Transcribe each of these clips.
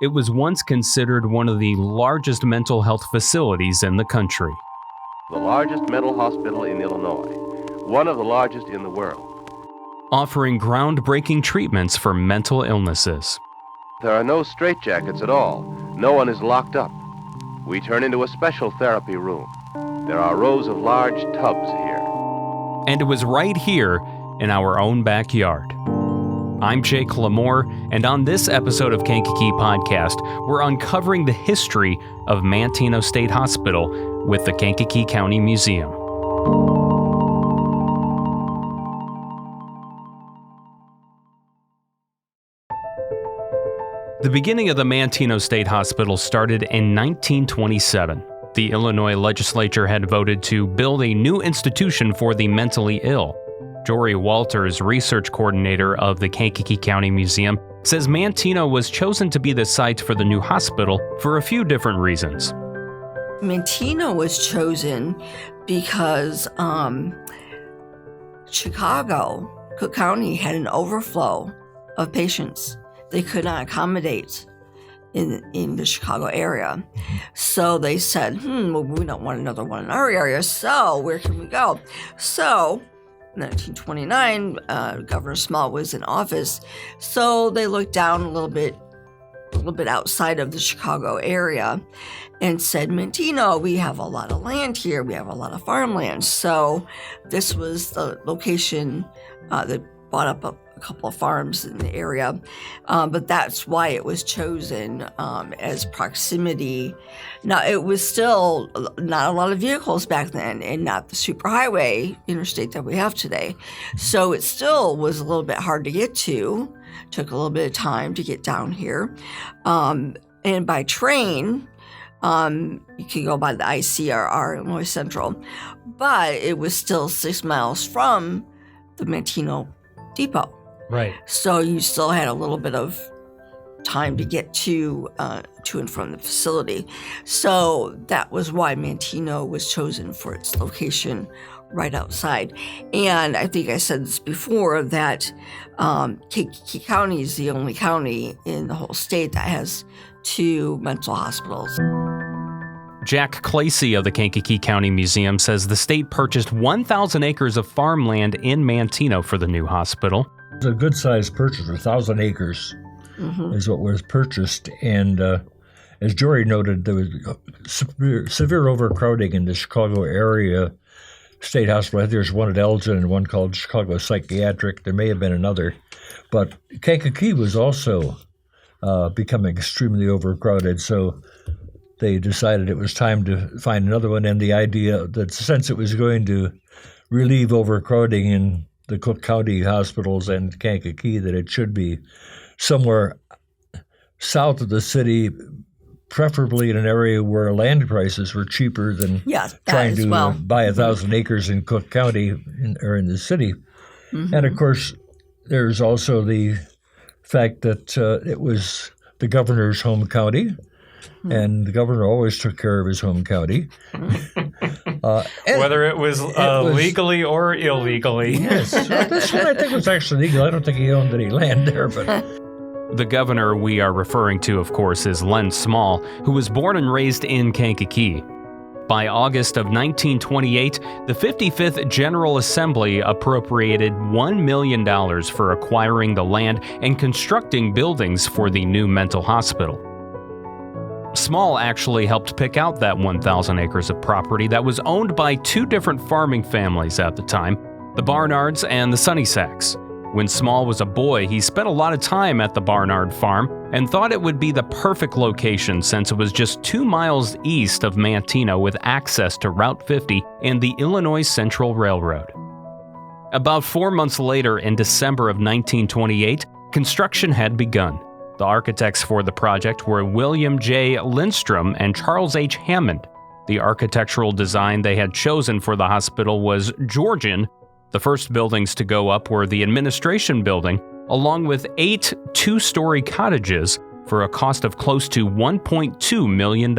It was once considered one of the largest mental health facilities in the country. The largest mental hospital in Illinois, one of the largest in the world. Offering groundbreaking treatments for mental illnesses. There are no straitjackets at all. No one is locked up. We turn into a special therapy room. There are rows of large tubs here. And it was right here in our own backyard. I'm Jake Lamore, and on this episode of Kankakee Podcast, we're uncovering the history of Manteno State Hospital with the Kankakee County Museum. The beginning of the Manteno State Hospital started in 1927. The Illinois legislature had voted to build a new institution for the mentally ill. Jorie Walters, research coordinator of the Kankakee County Museum, says Manteno was chosen to be the site for the new hospital for a few different reasons. Manteno was chosen because Cook County had an overflow of patients they could not accommodate in the Chicago area. So they said, well, we don't want another one in our area, so where can we go? So in 1929, Governor Small was in office, so they looked down a little bit outside of the Chicago area and said, Manteno, we have a lot of land here, we have a lot of farmland. So this was the location that bought up a couple of farms in the area, but that's why it was chosen as proximity. Now, it was still not a lot of vehicles back then and not the superhighway interstate that we have today. So it still was a little bit hard to get to, took a little bit of time to get down here. And by train, you could go by the ICRR, Illinois Central, but it was still 6 miles from the Manteno Depot. Right. So you still had a little bit of time to get to and from the facility. So that was why Manteno was chosen for its location right outside. And I think I said this before, that Kankakee County is the only county in the whole state that has 2 mental hospitals. Jack Klasey of the Kankakee County Museum says the state purchased 1,000 acres of farmland in Manteno for the new hospital. It's a good-sized purchase, 1,000 acres is what was purchased. And as Jorie noted, there was severe overcrowding in the Chicago area state hospital. I think there's one at Elgin and one called Chicago Psychiatric. There may have been another. But Kankakee was also becoming extremely overcrowded, so they decided it was time to find another one. And the idea that since it was going to relieve overcrowding in the Cook County hospitals and Kankakee, that it should be somewhere south of the city, preferably in an area where land prices were cheaper than trying to buy 1,000 acres in Cook County or in the city. And of course, there's also the fact that it was the governor's home county, and the governor always took care of his home county. Whether it was legally or illegally. Yes, this one I think was actually legal. I don't think he owned any land there, but... The governor we are referring to, of course, is Len Small, who was born and raised in Kankakee. By August of 1928, the 55th General Assembly appropriated $1 million for acquiring the land and constructing buildings for the new mental hospital. Small actually helped pick out that 1,000 acres of property that was owned by 2 different farming families at the time, the Barnards and the Sunnysacks. When Small was a boy, he spent a lot of time at the Barnard farm and thought it would be the perfect location since it was just 2 miles east of Manteno with access to Route 50 and the Illinois Central Railroad. About 4 months later, in December of 1928, construction had begun. The architects for the project were William J. Lindstrom and Charles H. Hammond. The architectural design they had chosen for the hospital was Georgian. The first buildings to go up were the administration building, along with 8 two-story cottages for a cost of close to $1.2 million.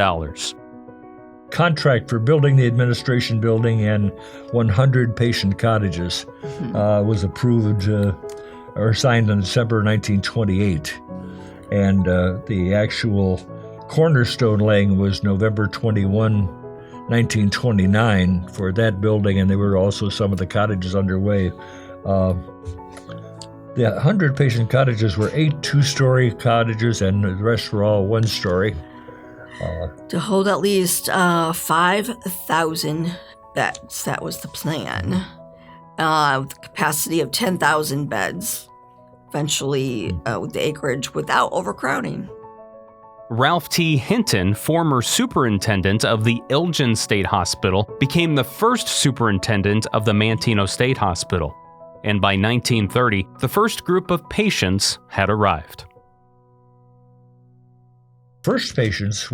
Contract for building the administration building and 100 patient cottages was approved or signed in December 1928. And the actual cornerstone laying was November 21, 1929 for that building, and there were also some of the cottages underway. The 100-patient cottages were 8 two-story cottages, and the rest were all one-story. To hold at least 5,000 beds. That was the plan. With the capacity of 10,000 beds, eventually with the acreage without overcrowding. Ralph T. Hinton, former superintendent of the Elgin State Hospital, became the first superintendent of the Manteno State Hospital. And by 1930, the first group of patients had arrived. First patients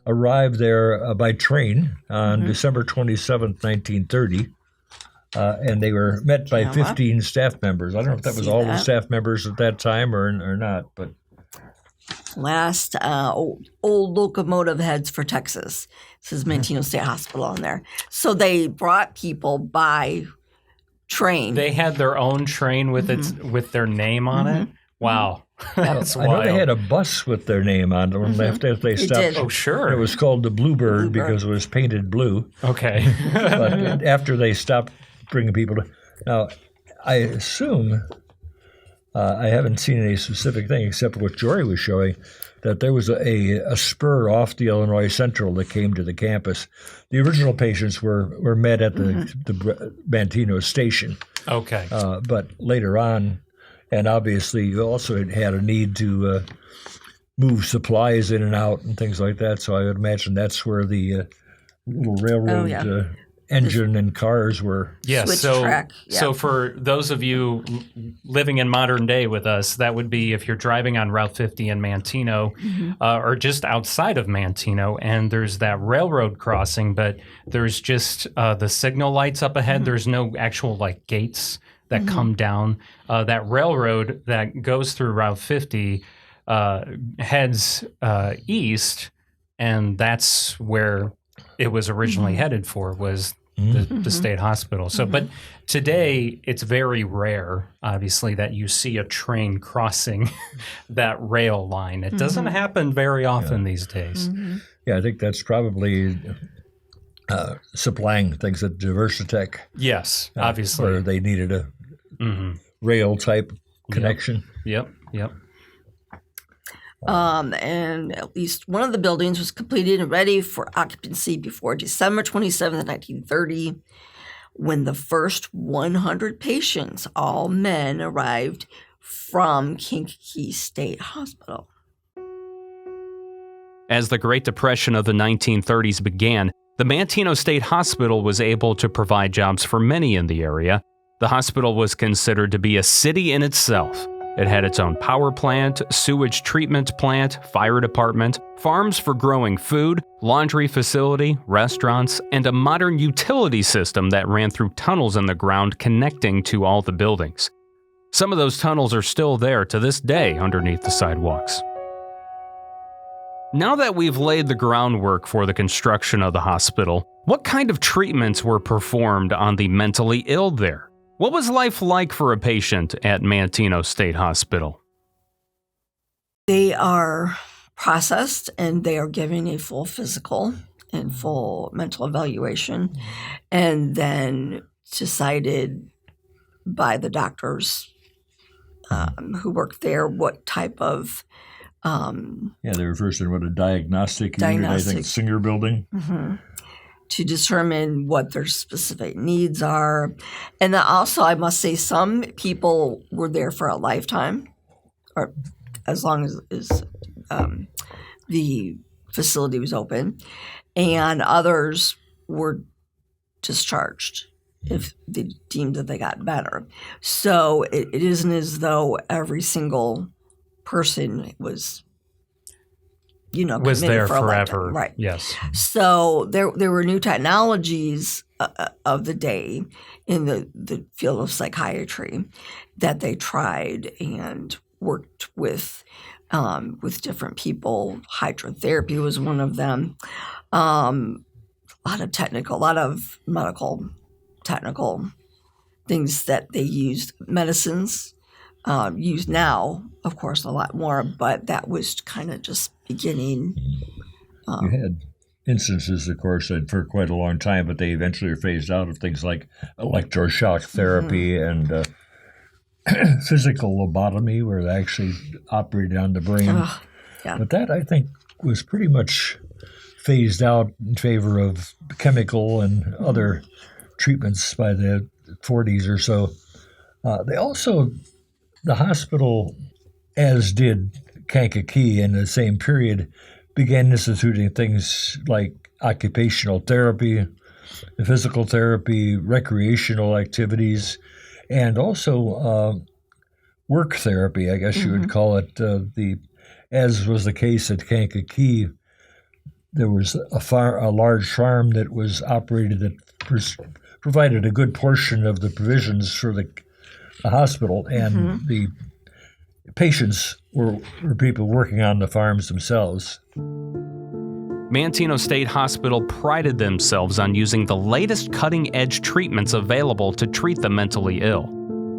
arrived there by train on December 27, 1930, and they were met by 15 staff members. I don't know if that was all the staff members at that time or not, but... Last old locomotive heads for Texas. This is Manteno State Hospital on there. So they brought people by train. They had their own train with with their name on it. Wow, that's wild. I know they had a bus with their name on it when after they stopped. did. Oh, sure. It was called the Bluebird because it was painted blue. Okay. But after they stopped bringing people to... Now, I assume... I haven't seen any specific thing except what Jorie was showing, that there was a spur off the Illinois Central that came to the campus. The original patients were met at the Manteno station. Okay. But later on, and obviously you also had a need to move supplies in and out and things like that, so I would imagine that's where the little railroad engine and cars were. Yes, so for those of you living in modern day with us, that would be if you're driving on Route 50 in Manteno or just outside of Manteno, and there's that railroad crossing, but there's just the signal lights up ahead. There's no actual gates that come down. That railroad that goes through Route 50 heads east, and that's where it was originally headed for, was the state hospital. So, but today it's very rare, obviously, that you see a train crossing that rail line. It doesn't happen very often these days. Yeah, I think that's probably supplying things at Diversitech. Yes, obviously. Where they needed a rail-type connection. Yep. And at least one of the buildings was completed and ready for occupancy before December 27th, 1930, when the first 100 patients, all men, arrived from Kankakee State Hospital. As the Great Depression of the 1930s began, the Manteno State Hospital was able to provide jobs for many in the area. The hospital was considered to be a city in itself. It had its own power plant, sewage treatment plant, fire department, farms for growing food, laundry facility, restaurants, and a modern utility system that ran through tunnels in the ground connecting to all the buildings. Some of those tunnels are still there to this day underneath the sidewalks. Now that we've laid the groundwork for the construction of the hospital, what kind of treatments were performed on the mentally ill there? What was life like for a patient at Manteno State Hospital? They are processed and they are given a full physical and full mental evaluation, and then decided by the doctors who work there what type of they refer to what a diagnostic unit, I think, Singer building. To determine what their specific needs are. And then also, I must say, some people were there for a lifetime, or as long as the facility was open, and others were discharged if they deemed that they got better. So it isn't as though every single person was there for forever. Right. Yes. So there were new technologies of the day in the field of psychiatry that they tried and worked with different people. Hydrotherapy was one of them. A lot of medical technical things that they used, medicines used now, of course, a lot more, but that was kind of just beginning. You had instances, of course, that for quite a long time, but they eventually were phased out of things like electroshock therapy and physical lobotomy, where they actually operated on the brain. Yeah. But that, I think, was pretty much phased out in favor of chemical and other treatments by the 40s or so. The hospital, as did Kankakee in the same period, began instituting things like occupational therapy, physical therapy, recreational activities, and also work therapy, I guess you would call it. As was the case at Kankakee, there was a large farm that was operated that provided a good portion of the provisions for the hospital, and the patients were people working on the farms themselves. Manteno State Hospital prided themselves on using the latest cutting-edge treatments available to treat the mentally ill.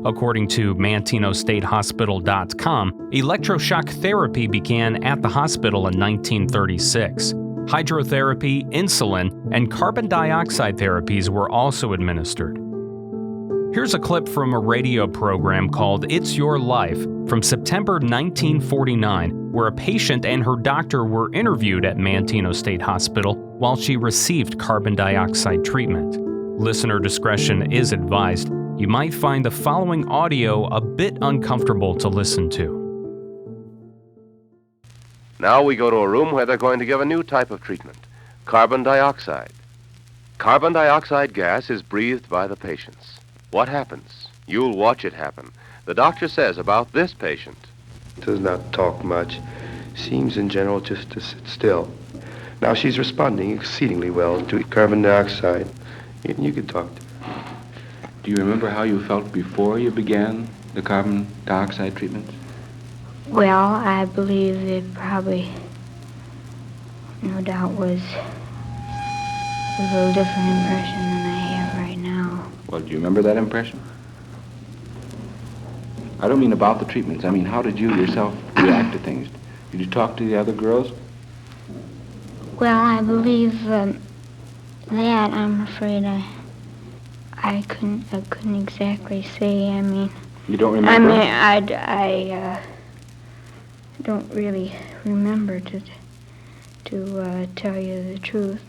According to MantenoStateHospital.com, electroshock therapy began at the hospital in 1936. Hydrotherapy, insulin, and carbon dioxide therapies were also administered. Here's a clip from a radio program called It's Your Life from September 1949, where a patient and her doctor were interviewed at Manteno State Hospital while she received carbon dioxide treatment. Listener discretion is advised. You might find the following audio a bit uncomfortable to listen to. Now we go to a room where they're going to give a new type of treatment, carbon dioxide. Carbon dioxide gas is breathed by the patients. What happens? You'll watch it happen. The doctor says about this patient. Does not talk much. Seems in general just to sit still. Now she's responding exceedingly well to carbon dioxide. You can talk to her. Do you remember how you felt before you began the carbon dioxide treatment? Well, I believe it probably, no doubt, was a little different impression than I have right now. Well, do you remember that impression? I don't mean about the treatments. I mean, how did you yourself react to things? Did you talk to the other girls? Well, I believe that I'm afraid I couldn't exactly say. I mean, you don't remember? I don't really remember to tell you the truth.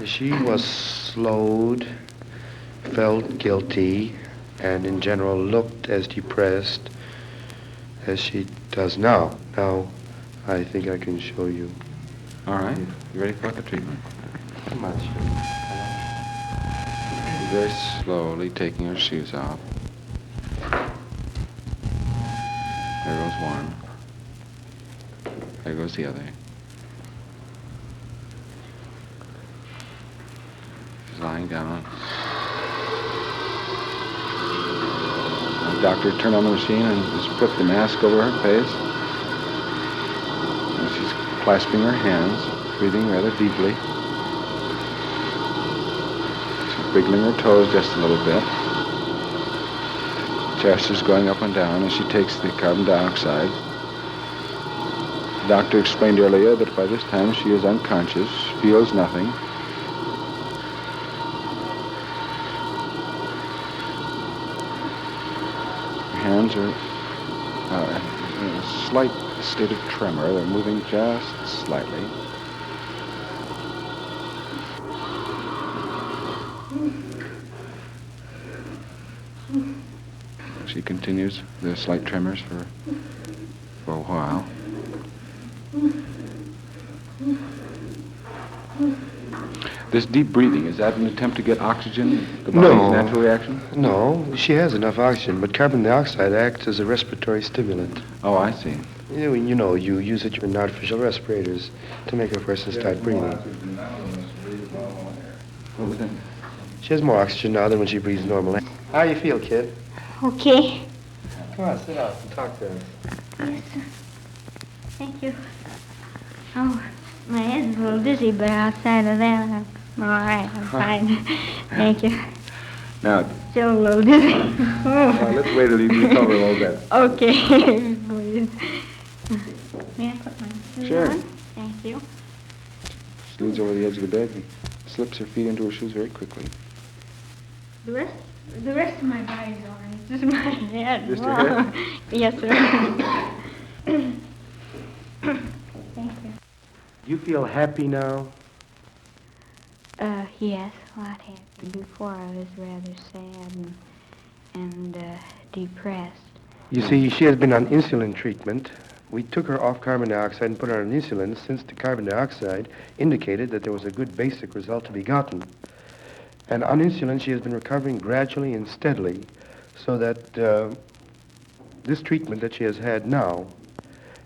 She was slowed, felt guilty, and in general looked as depressed as she does now. Now, I think I can show you. All right. You ready for the treatment? Come on, Very slowly taking her shoes off. There goes one. There goes the other. She's lying down. The doctor turned on the machine and just put the mask over her face. And she's clasping her hands, breathing rather deeply. She's wiggling her toes just a little bit. Chest is going up and down as she takes the carbon dioxide. The doctor explained earlier that by this time she is unconscious, feels nothing. Her hands are in a slight state of tremor. They're moving just slightly. She continues the slight tremors for a while. This deep breathing, is that an attempt to get oxygen, the body's natural reaction? No, she has enough oxygen, but carbon dioxide acts as a respiratory stimulant. Oh, I see. You use it in artificial respirators to make a person start breathing. What was that? She has more oxygen now than when she breathes normally. How do you feel, kid? Okay. Come on, sit down and talk to us. Yes, sir. Thank you. Oh, my head's a little dizzy, but outside of that, I'm all right. I'm fine. Thank you. Now, Still a little dizzy. let's wait till you recover a little bit. Okay. May I put my shoes Sure. on? Thank you. She leans over the edge of the bed and slips her feet into her shoes very quickly. The rest of my body's all right. Just my head. Just your head? Yes, sir. Thank you. Do you feel happy now? Yes, a lot happy. Before I was rather sad and depressed. You see, she has been on insulin treatment. We took her off carbon dioxide and put her on insulin since the carbon dioxide indicated that there was a good basic result to be gotten. And on insulin, she has been recovering gradually and steadily, so that this treatment that she has had now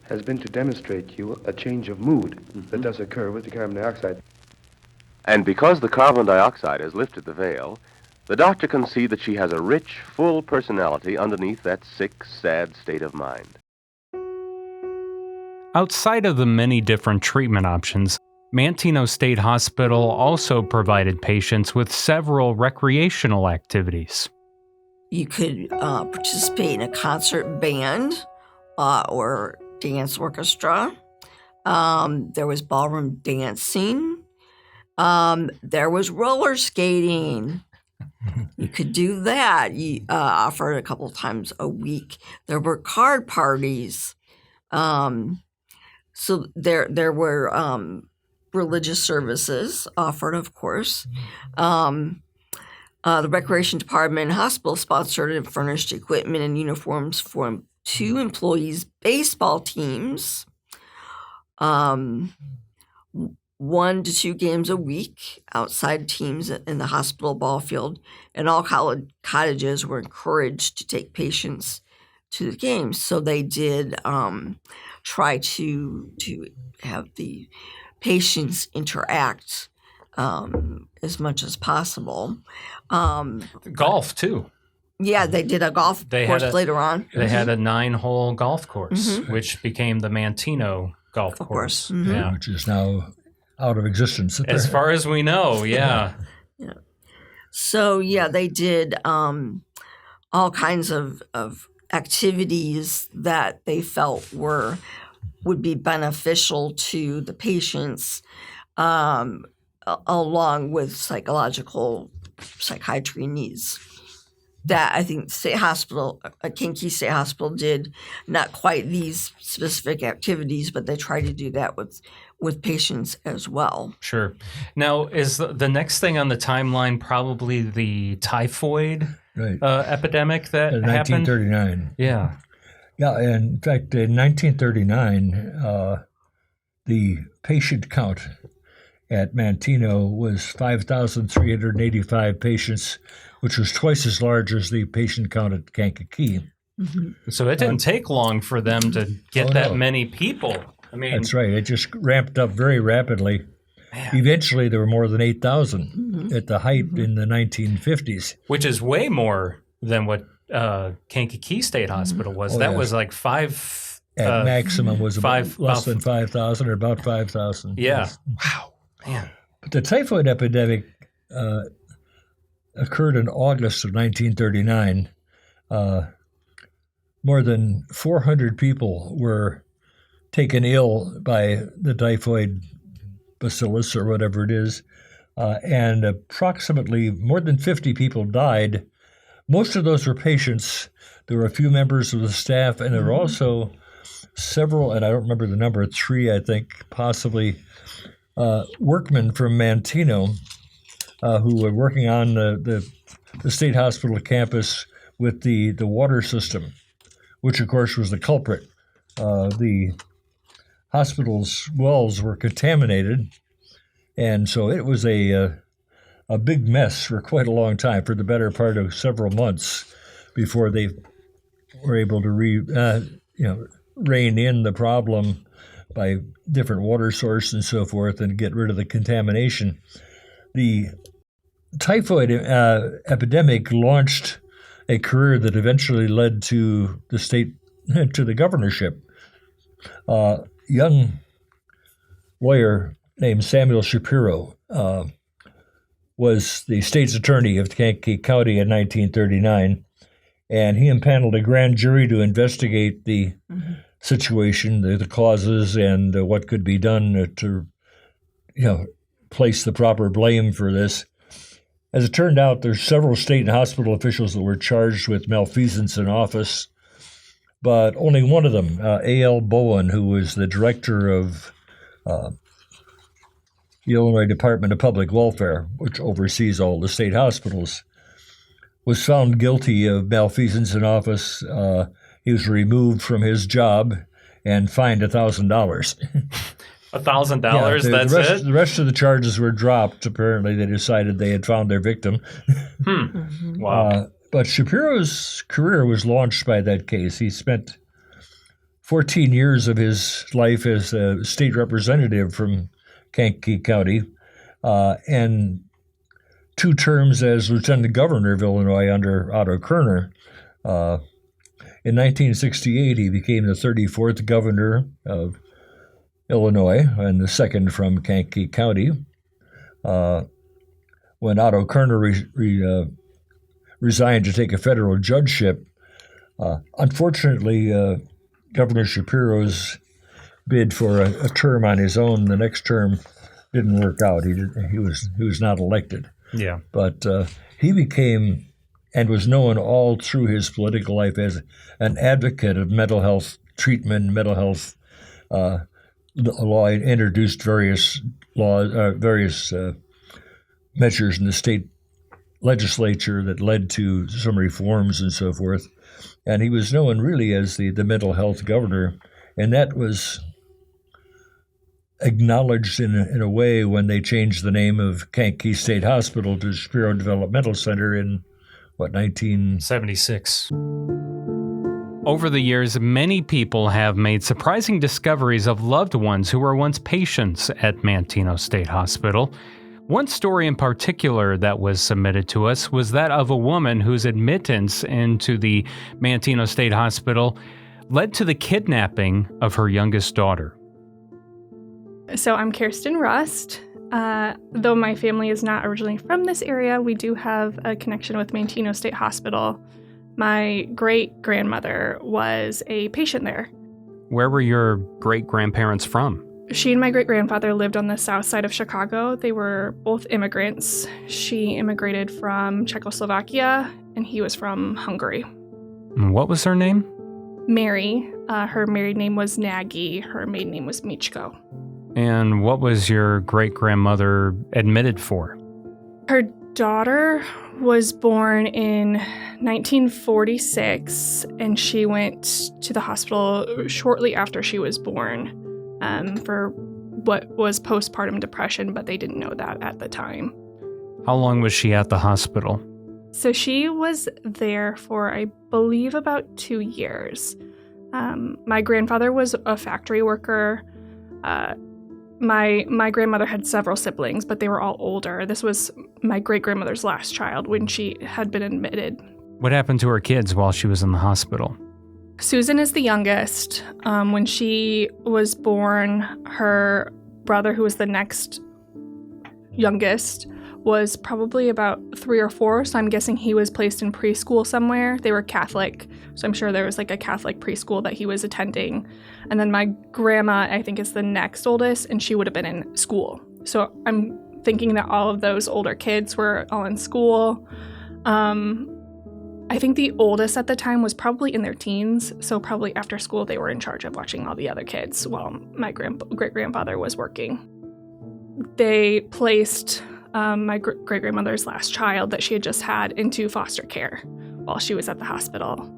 has been to demonstrate you a change of mood that does occur with the carbon dioxide. And because the carbon dioxide has lifted the veil, the doctor can see that she has a rich, full personality underneath that sick, sad state of mind. Outside of the many different treatment options, Manteno State Hospital also provided patients with several recreational activities. You could participate in a concert band or dance orchestra. There was ballroom dancing. There was roller skating. You could do that. You offered a couple times a week. There were card parties. So there were religious services offered, of course. The Recreation Department and hospital sponsored and furnished equipment and uniforms for 2 employees' baseball teams. 1 to 2 games a week, outside teams in the hospital ball field, and all cottages were encouraged to take patients to the games. So they did try to have the patients interact as much as possible. Golf, too. Yeah, they did a golf course later on. They had a 9-hole golf course, which became the Manteno golf course. Mm-hmm. Yeah. Which is now out of existence. As far as we know, yeah. Yeah. So, yeah, they did all kinds of activities that they felt would be beneficial to the patients, along with psychiatry needs. That I think Kankakee State Hospital did not quite these specific activities, but they tried to do that with patients as well. Sure. Now, is the next thing on the timeline probably the typhoid epidemic that in happened? 1939. Yeah. Yeah, and in fact, in 1939, the patient count at Manteno was 5,385 patients, which was twice as large as the patient count at Kankakee. Mm-hmm. So it didn't take long for them to get that many people. I mean, that's right. It just ramped up very rapidly. Man. Eventually, there were more than 8,000 at the height in the 1950s. Which is way more than what Kankakee State Hospital was. That was like 5... At maximum was less than 5,000 or about 5,000. Yeah. Wow. Man. But the typhoid epidemic occurred in August of 1939. More than 400 people were taken ill by the typhoid bacillus or whatever it is, and approximately more than 50 people died. Most of those were patients. There were a few members of the staff, and there were also several, and I don't remember the number, 3, I think, possibly, workmen from Manteno who were working on the state hospital campus with the water system, which, of course, was the culprit. The hospital's wells were contaminated, and so it was a big mess for quite a long time, for the better part of several months, before they were able to rein in the problem by different water source and so forth and get rid of the contamination. The typhoid epidemic launched a career that eventually led to the governorship. A young lawyer named Samuel Shapiro was the state's attorney of Kankakee County in 1939, and he impaneled a grand jury to investigate the situation, the causes, and what could be done to, place the proper blame for this. As it turned out, there's several state and hospital officials that were charged with malfeasance in office, but only one of them, A.L. Bowen, who was the director of the Illinois Department of Public Welfare, which oversees all the state hospitals, was found guilty of malfeasance in office. He was removed from his job and fined $1,000. $1,000, that's it? The rest of the charges were dropped. Apparently, they decided they had found their victim. Wow. But Shapiro's career was launched by that case. He spent 14 years of his life as a state representative from Kankakee County, and 2 terms as lieutenant governor of Illinois under Otto Kerner. In 1968, he became the 34th governor of Illinois and the second from Kankakee County. When Otto Kerner resigned to take a federal judgeship, unfortunately, Governor Shapiro's bid for a term on his own, the next term, didn't work out. He was not elected. Yeah. But he became and was known all through his political life as an advocate of mental health treatment, mental health law. He introduced various laws, various measures in the state legislature that led to some reforms and so forth. And he was known really as the mental health governor, and that was acknowledged in a way when they changed the name of Kankakee State Hospital to Shapiro Developmental Center in, 1976. Over the years, many people have made surprising discoveries of loved ones who were once patients at Manteno State Hospital. One story in particular that was submitted to us was that of a woman whose admittance into the Manteno State Hospital led to the kidnapping of her youngest daughter. So I'm Kirsten Rust. Though my family is not originally from this area, we do have a connection with Manteno State Hospital. My great-grandmother was a patient there. Where were your great-grandparents from? She and my great-grandfather lived on the south side of Chicago. They were both immigrants. She immigrated from Czechoslovakia, and he was from Hungary. And what was her name? Mary. Her married name was Nagy. Her maiden name was Michko. And what was your great-grandmother admitted for? Her daughter was born in 1946, and she went to the hospital shortly after she was born for what was postpartum depression, but they didn't know that at the time. How long was she at the hospital? So she was there for, I believe, about 2 years. My grandfather was a factory worker. My grandmother had several siblings, but they were all older. This was my great-grandmother's last child when she had been admitted. What happened to her kids while she was in the hospital? Susan is the youngest. When she was born, her brother, who was the next youngest, was probably about 3 or 4, so I'm guessing he was placed in preschool somewhere. They were Catholic, so I'm sure there was like a Catholic preschool that he was attending. And then my grandma, I think, is the next oldest, and she would have been in school. So I'm thinking that all of those older kids were all in school. I think the oldest at the time was probably in their teens, so probably after school they were in charge of watching all the other kids while my great-grandfather was working. They placed my great-grandmother's last child that she had just had into foster care while she was at the hospital.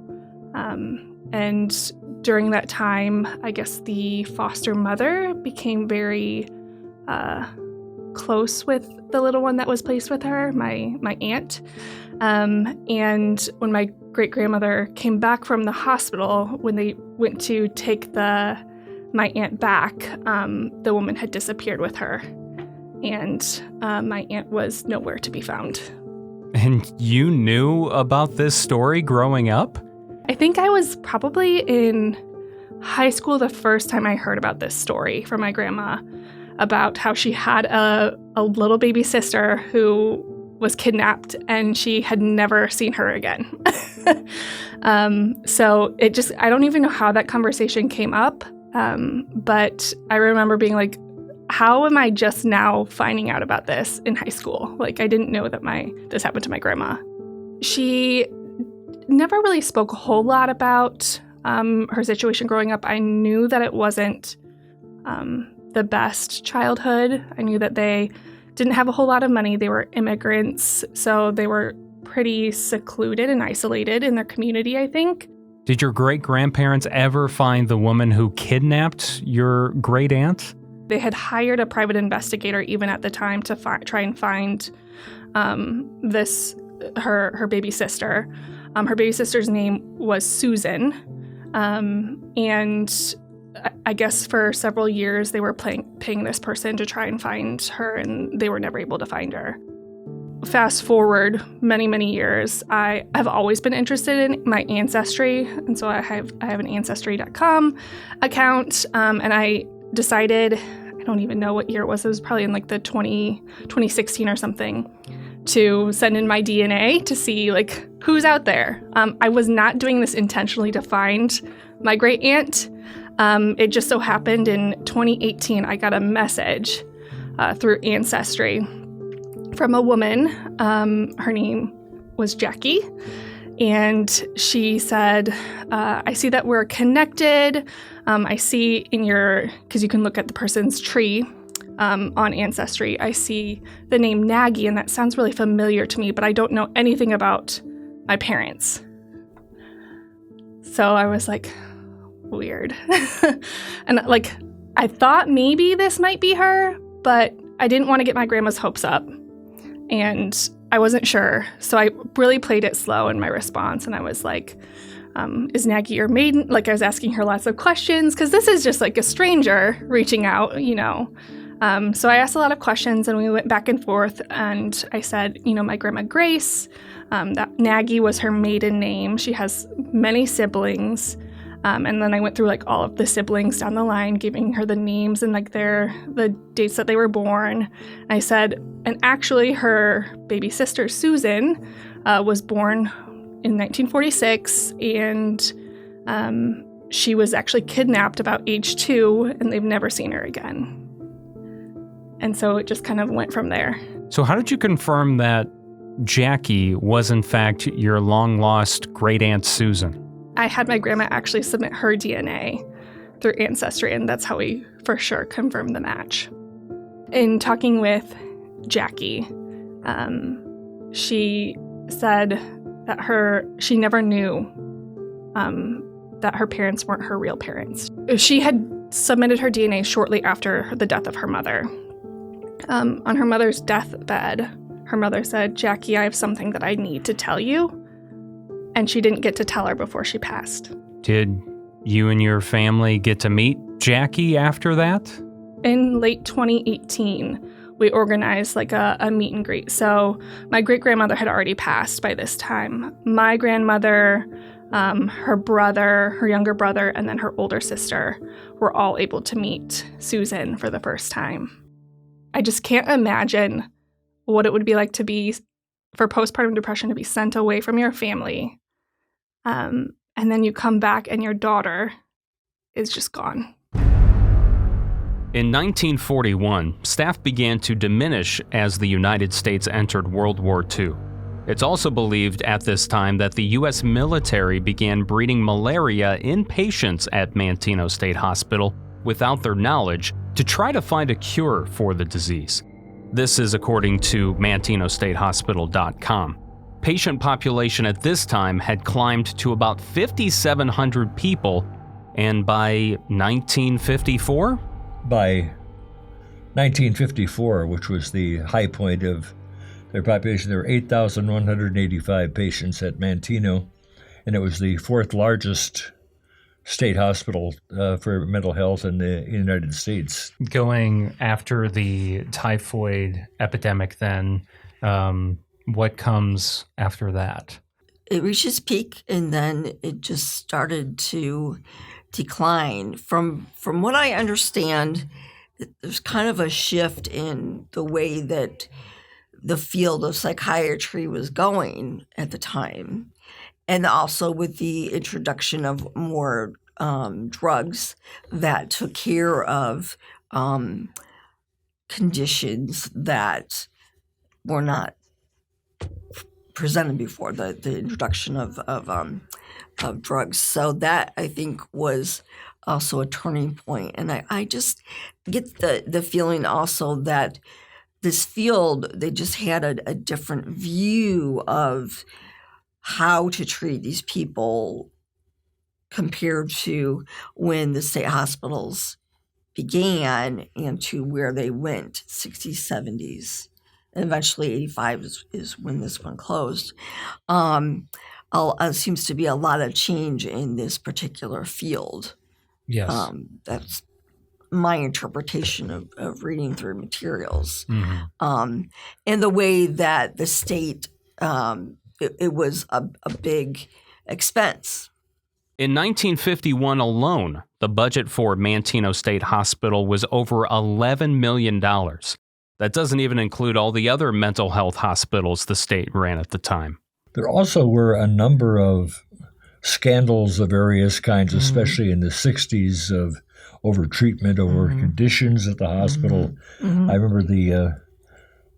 And during that time, I guess the foster mother became very close with the little one that was placed with her, my aunt. And when my great-grandmother came back from the hospital, when they went to take my aunt back, the woman had disappeared with her. And my aunt was nowhere to be found. And you knew about this story growing up? I think I was probably in high school the first time I heard about this story from my grandma, about how she had a little baby sister who was kidnapped and she had never seen her again. So I don't even know how that conversation came up. But I remember being like, how am I just now finding out about this in high school? Like, I didn't know that this happened to my grandma. She never really spoke a whole lot about her situation growing up. I knew that it wasn't the best childhood. I knew that they didn't have a whole lot of money. They were immigrants, so they were pretty secluded and isolated in their community, I think. Did your great-grandparents ever find the woman who kidnapped your great-aunt? They had hired a private investigator even at the time to try and find her baby sister. Her baby sister's name was Susan, and I guess for several years they were paying this person to try and find her, and they were never able to find her. Fast forward many, many years, I have always been interested in my ancestry, and so I have an Ancestry.com account, and I decided, I don't even know what year it was probably in like the 2016 or something, to send in my DNA to see like who's out there. I was not doing this intentionally to find my great aunt. It just so happened in 2018 I got a message through Ancestry from a woman. Her name was Jackie, and she said, I see that we're connected. I see because you can look at the person's tree on Ancestry, I see the name Nagy, and that sounds really familiar to me, but I don't know anything about my parents. So I was like, weird. And like, I thought maybe this might be her, but I didn't want to get my grandma's hopes up. And I wasn't sure. So I really played it slow in my response. And I was like, is Nagy your maiden? Like, I was asking her lots of questions because this is just like a stranger reaching out, you know. So I asked a lot of questions and we went back and forth. And I said, you know, my grandma Grace, that Nagy was her maiden name. She has many siblings. And then I went through like all of the siblings down the line, giving her the names and like the dates that they were born. I said, and actually her baby sister Susan was born in 1946, and she was actually kidnapped about age 2, and they've never seen her again. And so it just kind of went from there. So how did you confirm that Jackie was in fact your long-lost great-aunt Susan? I had my grandma actually submit her DNA through Ancestry, and that's how we for sure confirmed the match. In talking with Jackie, she said that she never knew that her parents weren't her real parents. She had submitted her DNA shortly after the death of her mother. On her mother's deathbed, her mother said, "Jackie, I have something that I need to tell you." And she didn't get to tell her before she passed. Did you and your family get to meet Jackie after that? In late 2018, we organized like a meet and greet. So my great-grandmother had already passed by this time. My grandmother, her brother, her younger brother, and then her older sister were all able to meet Susan for the first time. I just can't imagine what it would be like for postpartum depression to be sent away from your family. And then you come back and your daughter is just gone. In 1941, staff began to diminish as the United States entered World War II. It's also believed at this time that the U.S. military began breeding malaria in patients at Manteno State Hospital without their knowledge to try to find a cure for the disease. This is according to MantenoStateHospital.com. Patient population at this time had climbed to about 5,700 people, and by 1954? By 1954, which was the high point of their population, there were 8,185 patients at Manteno, and it was the fourth largest state hospital for mental health in the United States. Going after the typhoid epidemic then, what comes after that? It reached its peak, and then it just started to decline. From what I understand, there's kind of a shift in the way that the field of psychiatry was going at the time, and also with the introduction of more drugs that took care of conditions that were not presented before the introduction of drugs. So that, I think, was also a turning point. And I just get the feeling also that this field, they just had a different view of how to treat these people compared to when the state hospitals began and to where they went, 60s, 70s. And eventually 85 is when this one closed. Seems to be a lot of change in this particular field. Yes. That's my interpretation of reading through materials. Mm-hmm. And the way that the state, it was a big expense. In 1951 alone, the budget for Manteno State Hospital was over $11 million. That doesn't even include all the other mental health hospitals the state ran at the time. There also were a number of scandals of various kinds, especially in the 60s, of over-treatment, over conditions at the hospital. I remember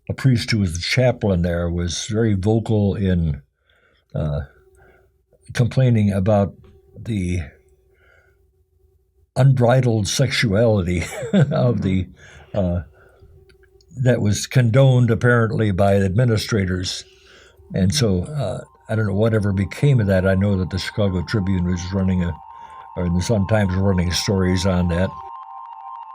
a priest who was the chaplain there was very vocal in complaining about the unbridled sexuality of the that was condoned apparently by administrators. And so I don't know whatever became of that. I know that the Chicago Tribune was running or the Sun-Times running stories on that.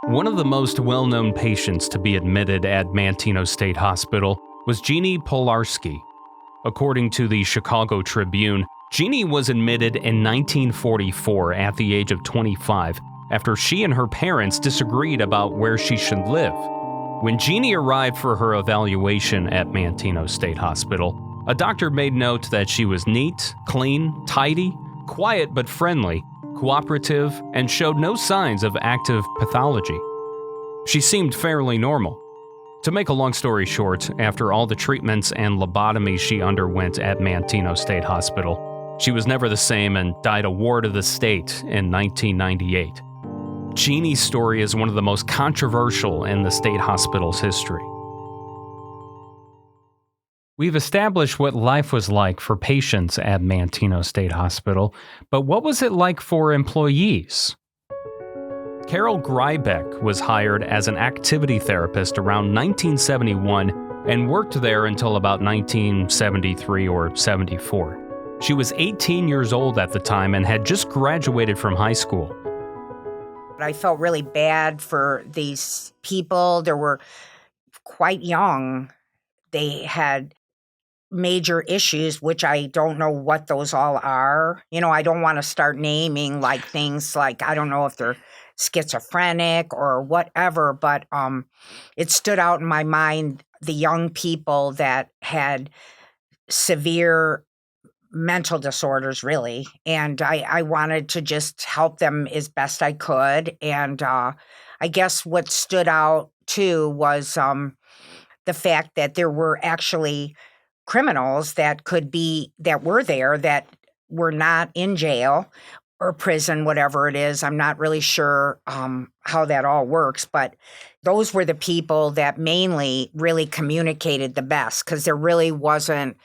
One of the most well-known patients to be admitted at Manteno State Hospital was Jeannie Polarski. According to the Chicago Tribune, Jeannie was admitted in 1944 at the age of 25 after she and her parents disagreed about where she should live. When Jeannie arrived for her evaluation at Manteno State Hospital, a doctor made note that she was neat, clean, tidy, quiet but friendly, cooperative, and showed no signs of active pathology. She seemed fairly normal. To make a long story short, after all the treatments and lobotomies she underwent at Manteno State Hospital, she was never the same and died a ward of the state in 1998. Jeannie's story is one of the most controversial in the state hospital's history. We've established what life was like for patients at Manteno State Hospital, but what was it like for employees? Carol Grybeck was hired as an activity therapist around 1971 and worked there until about 1973 or 74. She was 18 years old at the time and had just graduated from high school. I felt really bad for these people. They were quite young. They had major issues, which I don't know what those all are. You know, I don't want to start naming like things like, I don't know if they're schizophrenic or whatever, but it stood out in my mind, the young people that had severe mental disorders, really. And I wanted to just help them as best I could. And I guess what stood out, too, was the fact that there were actually criminals that were there that were not in jail or prison, whatever it is. I'm not really sure how that all works, but those were the people that mainly really communicated the best, because there really wasn't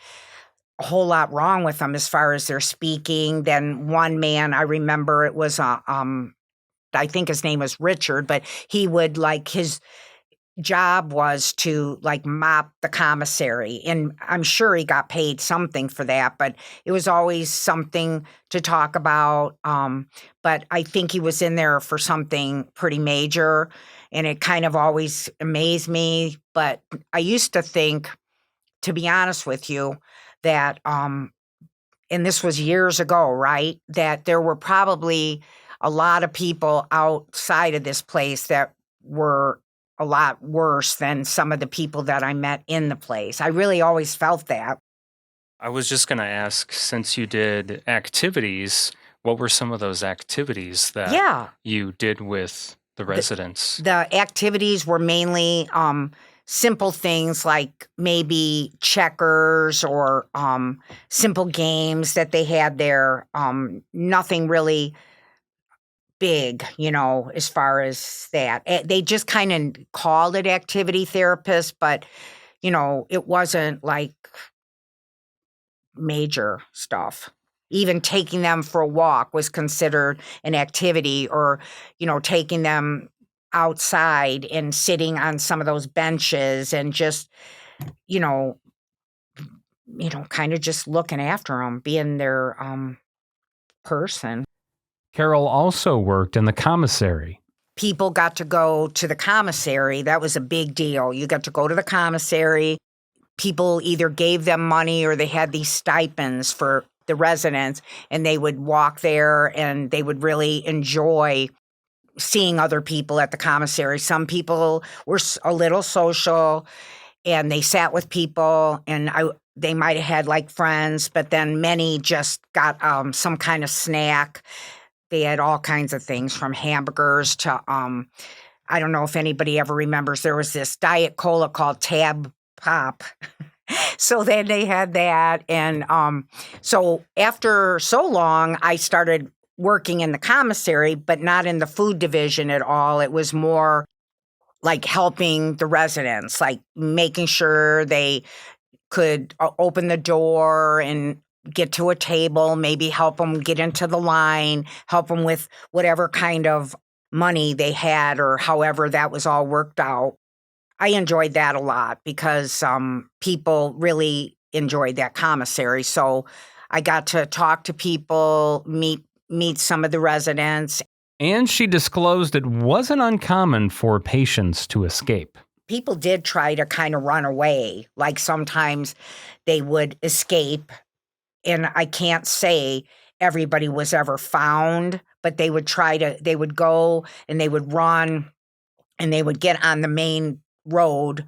a whole lot wrong with them as far as their speaking. Then one man, I remember it was, I think his name was Richard, but he would his job was to mop the commissary. And I'm sure he got paid something for that, but it was always something to talk about. But I think he was in there for something pretty major, and it kind of always amazed me. But I used to think, to be honest with you, that, and this was years ago, right, that there were probably a lot of people outside of this place that were a lot worse than some of the people that I met in the place. I really always felt that. I was just going to ask, since you did activities, what were some of those activities that you did with the residents? The activities were mainly simple things like maybe checkers or simple games that they had there. Nothing really big, as far as that. They just kind of called it activity therapist, but, it wasn't like major stuff. Even taking them for a walk was considered an activity, or, taking them outside and sitting on some of those benches and just, kind of just looking after them, being their person. Carol also worked in the commissary. People got to go to the commissary. That was a big deal. You got to go to the commissary. People either gave them money or they had these stipends for the residents, and they would walk there and they would really enjoy seeing other people at the commissary. Some people were a little social and they sat with people, and they might have had like friends, but then many just got some kind of snack. They had all kinds of things from hamburgers to, I don't know if anybody ever remembers, there was this Diet Cola called Tab Pop. So then they had that. And so after so long, I started working in the commissary, but not in the food division at all. It was more like helping the residents, like making sure they could open the door and get to a table, maybe help them get into the line, help them with whatever kind of money they had or however that was all worked out. I enjoyed that a lot because people really enjoyed that commissary. So I got to talk to people, meet some of the residents. And she disclosed it wasn't uncommon for patients to escape. People did try to kind of run away. Like sometimes they would escape, and I can't say everybody was ever found, but they would go and they would run and they would get on the main road,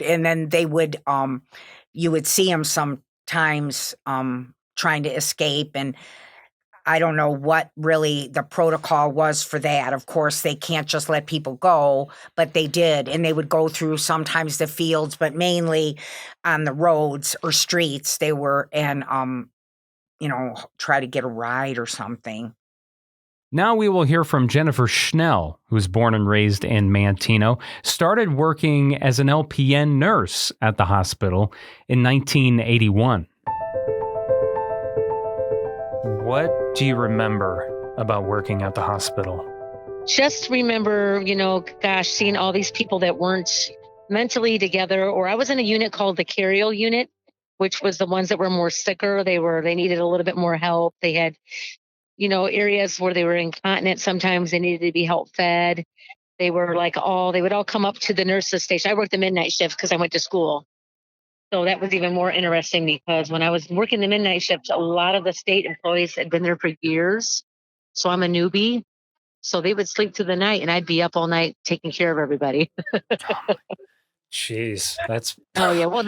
and then they would, you would see them sometimes trying to escape. And I don't know what really the protocol was for that. Of course, they can't just let people go, but they did. And they would go through sometimes the fields, but mainly on the roads or streets they were, and, try to get a ride or something. Now we will hear from Jennifer Schnell, who was born and raised in Manteno, started working as an LPN nurse at the hospital in 1981. What do you remember about working at the hospital? Just remember, seeing all these people that weren't mentally together, or I was in a unit called the Carial unit, which was the ones that were more sicker. They needed a little bit more help. They had, areas where they were incontinent. Sometimes they needed to be help fed. They were they would all come up to the nurses station. I worked the midnight shift because I went to school. So that was even more interesting because when I was working the midnight shift, a lot of the state employees had been there for years. So I'm a newbie. So they would sleep through the night and I'd be up all night taking care of everybody. Jeez, that's... Oh, yeah. Well,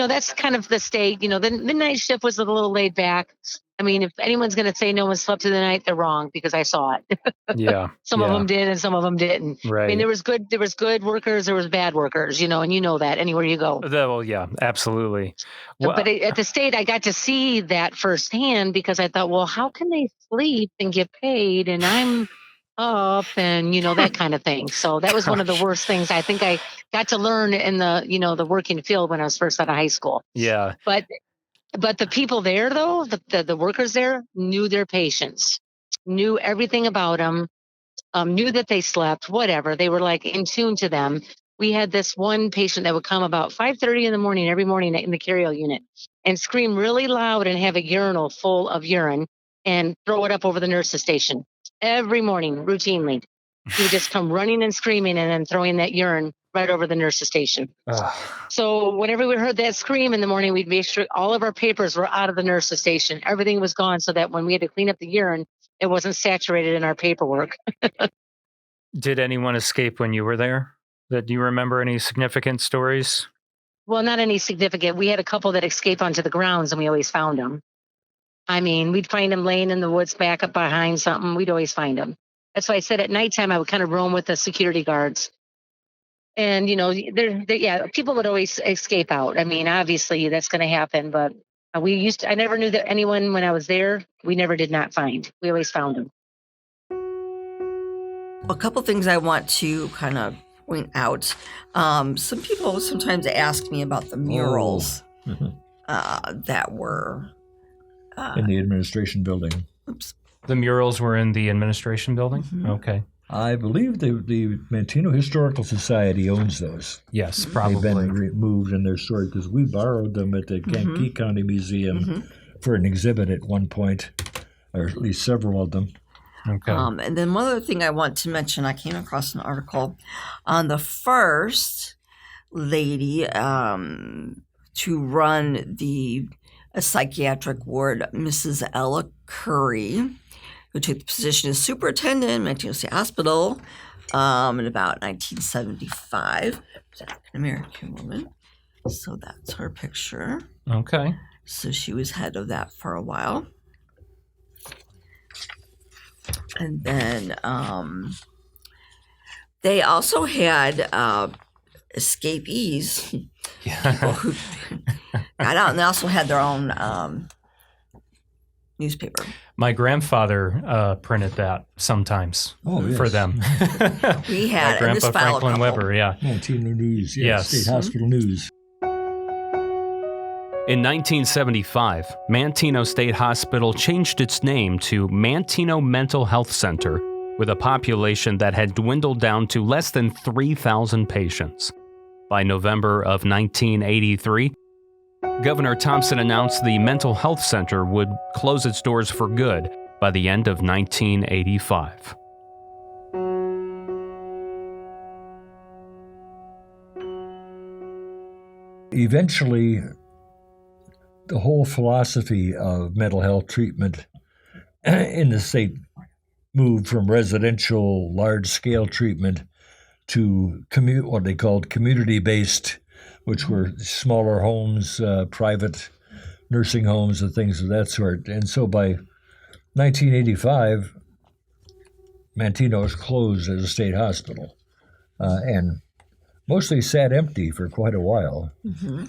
that's kind of the state. The midnight shift was a little laid back. I mean, if anyone's going to say no one slept through the night, they're wrong because I saw it. Yeah. Some of them did and some of them didn't. Right. I mean, there was good workers, there was bad workers, and you know that anywhere you go. Well, yeah, absolutely. Well, but at the state, I got to see that firsthand because I thought, well, how can they sleep and get paid? And I'm up and, that kind of thing. So that was one of the worst things I think I got to learn in the, the working field when I was first out of high school. Yeah. But the people there, though, the workers there knew their patients, knew everything about them, knew that they slept, whatever. They were in tune to them. We had this one patient that would come about 5:30 in the morning every morning in the Carial unit and scream really loud and have a urinal full of urine and throw it up over the nurses station every morning, routinely. He would just come running and screaming and then throwing that urine right over the nurses station. So whenever we heard that scream in the morning, we'd make sure all of our papers were out of the nurses station. Everything was gone so that when we had to clean up the urine, it wasn't saturated in our paperwork. Did anyone escape when you were there? Do you remember any significant stories? Well, not any significant. We had a couple that escaped onto the grounds and we always found them. I mean, we'd find them laying in the woods back up behind something. We'd always find them. That's why I said at nighttime, I would kind of roam with the security guards. And, yeah, people would always escape out. I mean, obviously that's going to happen, but I never knew that anyone, when I was there, we never did not find. We always found them. A couple things I want to kind of point out. Some people sometimes ask me about the murals that were in the administration building. Oops. The murals were in the administration building? Mm-hmm. Okay. I believe the Manteno Historical Society owns those. Yes, probably. They've been removed and they're stored because we borrowed them at the Kankakee County Museum for an exhibit at one point, or at least several of them. Okay. And then one other thing I want to mention, I came across an article on the first lady to run a psychiatric ward, Mrs. Ella Curry, who took the position as superintendent at Manteno State Hospital in about 1975. She's an African-American woman. So that's her picture. Okay. So she was head of that for a while. And then they also had escapees, people who got out, and they also had their own newspaper. My grandfather printed that sometimes for them. We had My in this Grandpa file Franklin a couple. Weber, yeah. Manteno News, Yes. State Hospital News. In 1975, Manteno State Hospital changed its name to Manteno Mental Health Center, with a population that had dwindled down to less than 3,000 patients. By November of 1983, Governor Thompson announced the mental health center would close its doors for good by the end of 1985. Eventually, the whole philosophy of mental health treatment in the state moved from residential, large-scale treatment to what they called community-based, which were smaller homes, private nursing homes, and things of that sort. And so by 1985, Manteno was closed as a state hospital, and mostly sat empty for quite a while. Mm-hmm.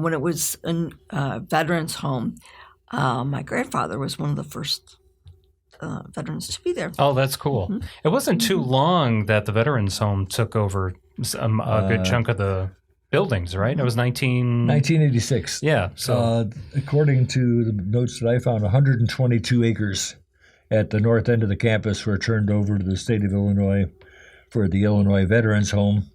When it was a veterans home, my grandfather was one of the first veterans to be there. Oh, that's cool. Mm-hmm. It wasn't too long that the veterans home took over a good chunk of the buildings, right? It was 1986. Yeah. So according to the notes that I found, 122 acres at the north end of the campus were turned over to the state of Illinois for the Illinois Veterans Home.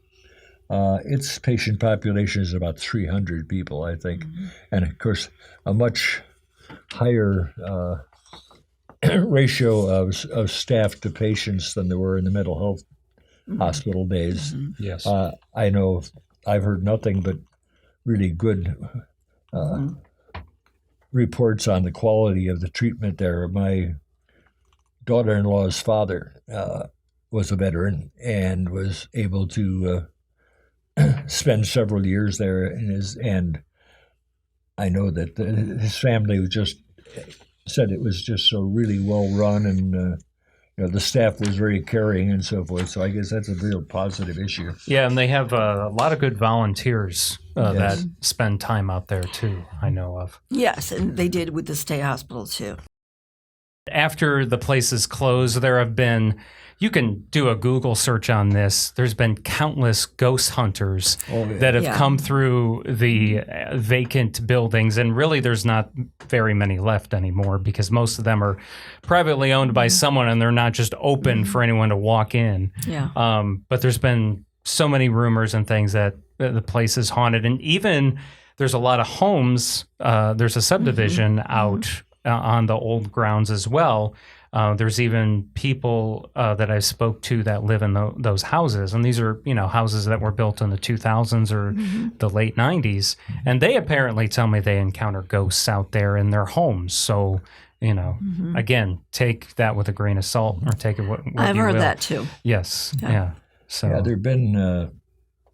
Its patient population is about 300 people, I think. Mm-hmm. And, of course, a much higher ratio of staff to patients than there were in the mental health hospital days. Mm-hmm. Yes. I know I've heard nothing but really good reports on the quality of the treatment there. My daughter-in-law's father was a veteran and was able to spend several years there, and I know that his family said it was just so really well run, and the staff was very caring and so forth. So I guess that's a real positive issue. Yeah, and they have a lot of good volunteers that spend time out there too, I know of. Yes, and they did with the state hospital too. After the place is closed, there have been, you can do a Google search on this, there's been countless ghost hunters that have come through the vacant buildings, and really there's not very many left anymore because most of them are privately owned by someone and they're not just open for anyone to walk in. Yeah. But there's been so many rumors and things that the place is haunted, and even there's a lot of homes, there's a subdivision out on the old grounds as well. There's even people that I spoke to that live in those houses, and these are houses that were built in the 2000s or the late 90s, and they apparently tell me they encounter ghosts out there in their homes. So again, take that with a grain of salt, or take it what I've you heard will. that too. Yes, yeah. So there have been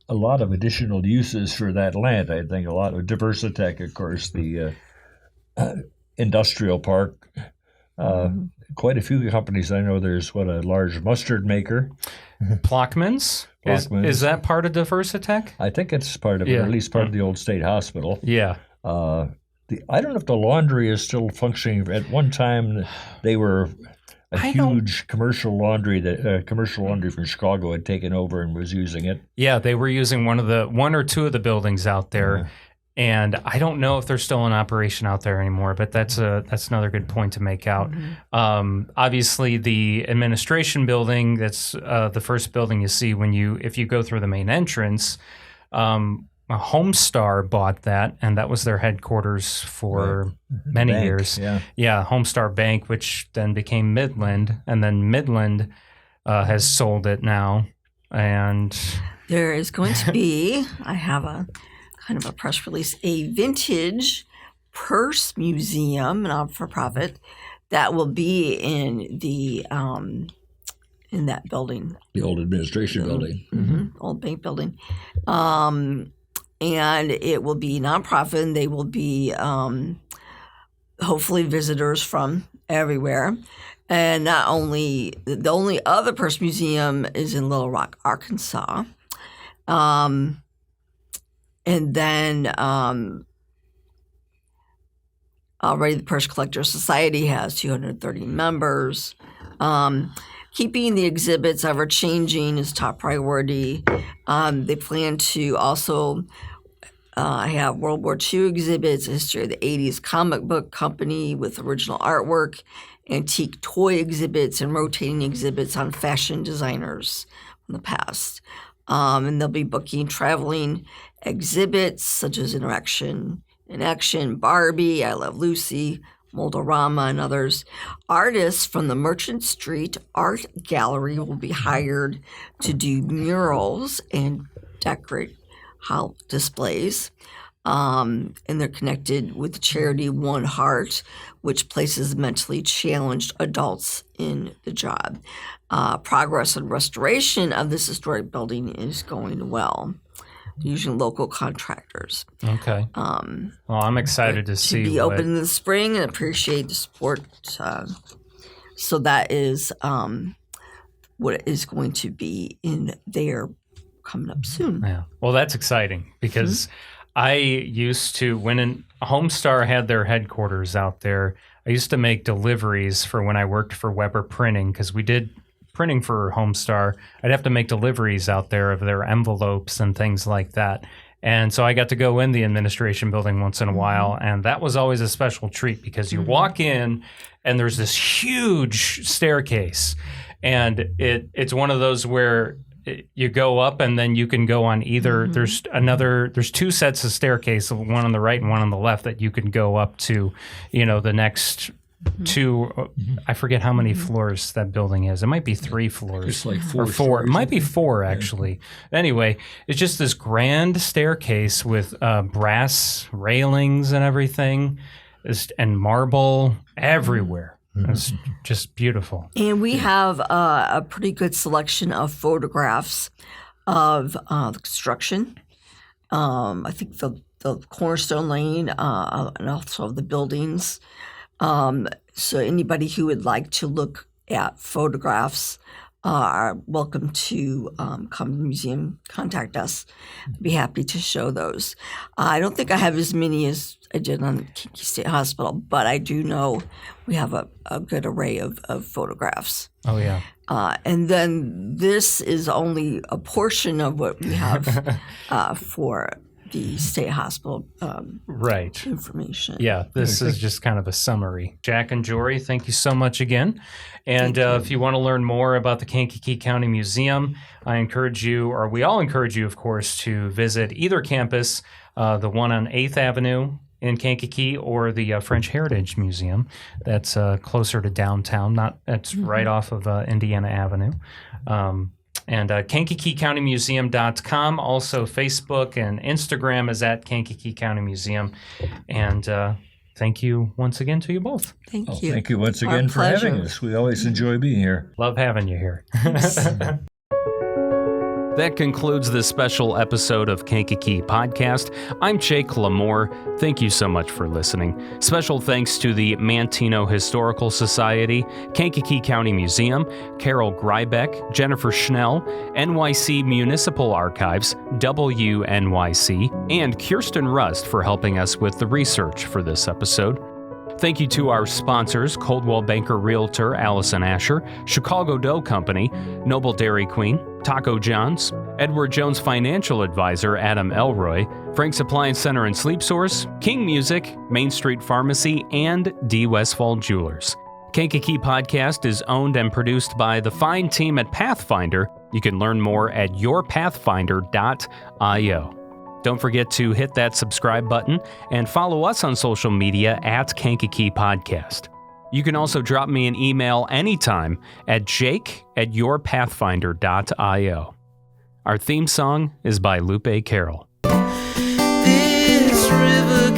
a lot of additional uses for that land. I think a lot of Diversitech, of course, the industrial park Quite a few companies. I know there's a large mustard maker. Plockman's? Is that part of Diversitech? I think it's part of it, or at least part of the old state hospital. Yeah. I don't know if the laundry is still functioning. At one time, they were a huge commercial laundry from Chicago had taken over and was using it. Yeah, they were using one or two of the buildings out there. And I don't know if they're still in operation out there anymore, but that's another good point to make out. Obviously, the administration building, that's the first building you see if you go through the main entrance. Homestar bought that, and that was their headquarters for many years. Yeah, Homestar Bank, which then became Midland, and then Midland has sold it now. And there is going to be, I have a kind of a press release, a vintage purse museum, not-for-profit, that will be in the in that building, the old administration building, old bank building, and it will be nonprofit, and they will be hopefully visitors from everywhere. And not only the only other purse museum is in Little Rock, Arkansas. And then already the Purse Collectors Society has 230 members. Keeping the exhibits ever-changing is top priority. They plan to also have World War II exhibits, a history of the 80s comic book company with original artwork, antique toy exhibits, and rotating exhibits on fashion designers from the past. And they'll be booking traveling exhibits such as Interaction in Action, Barbie, I Love Lucy, Moldorama, and others. Artists from the Merchant Street Art Gallery will be hired to do murals and decorate displays. And they're connected with the charity One Heart, which places mentally challenged adults in the job. Progress and restoration of this historic building is going well, using local contractors. Okay. Well, I'm excited to see. Be open in the spring and appreciate the support. So that is what is going to be in there coming up soon. Yeah. Well, that's exciting because I used to, when Homestar had their headquarters out there, I used to make deliveries for when I worked for Weber Printing, because we did printing for Homestar. I'd have to make deliveries out there of their envelopes and things like that. And so I got to go in the administration building once in a while, and that was always a special treat because you walk in and there's this huge staircase, and it's one of those where you go up and then you can go on either. There's two sets of staircase, one on the right and one on the left, that you can go up to, the next two. I forget how many floors that building is. It might be 3 floors. It's like 4 or 4. stories. It might be 4 actually. Anyway, it's just this grand staircase with brass railings and everything, and marble everywhere. It's just beautiful. And we have a pretty good selection of photographs of the construction. I think the Cornerstone Lane and also the buildings. So anybody who would like to look at photographs are welcome to come to the museum, contact us. I'd be happy to show those. I don't think I have as many as I did on Kankakee State Hospital, but I do know we have a good array of photographs. Oh, yeah. And then this is only a portion of what we have for the state hospital right information. Yeah, this is just kind of a summary. Jack and Jorie, thank you so much again. And if you want to learn more about the Kankakee County Museum, we all encourage you, of course, to visit either campus, the one on 8th Avenue in Kankakee, or the French Heritage Museum that's closer to downtown. It's right off of Indiana Avenue. And KankakeeCountyMuseum.com. Also, Facebook and Instagram is at Kankakee County Museum. And thank you once again to you both. Thank you. Thank you once again for having us. We always enjoy being here. Love having you here. That concludes this special episode of Kankakee Podcast. I'm Jake Lamore. Thank you so much for listening. Special thanks to the Manteno Historical Society, Kankakee County Museum, Carol Greibeck, Jennifer Schnell, NYC Municipal Archives, WNYC, and Kirsten Rust for helping us with the research for this episode. Thank you to our sponsors, Coldwell Banker Realtor Allison Asher, Chicago Dough Company, Noble Dairy Queen, Taco John's, Edward Jones Financial Advisor Adam Elroy, Frank's Appliance Center and Sleep Source, King Music, Main Street Pharmacy, and D. Westfall Jewelers. Kankakee Podcast is owned and produced by the fine team at Pathfinder. You can learn more at yourpathfinder.io. Don't forget to hit that subscribe button and follow us on social media at Kankakee Podcast. You can also drop me an email anytime at jake@yourpathfinder.io. Our theme song is by Lupe Carroll. This river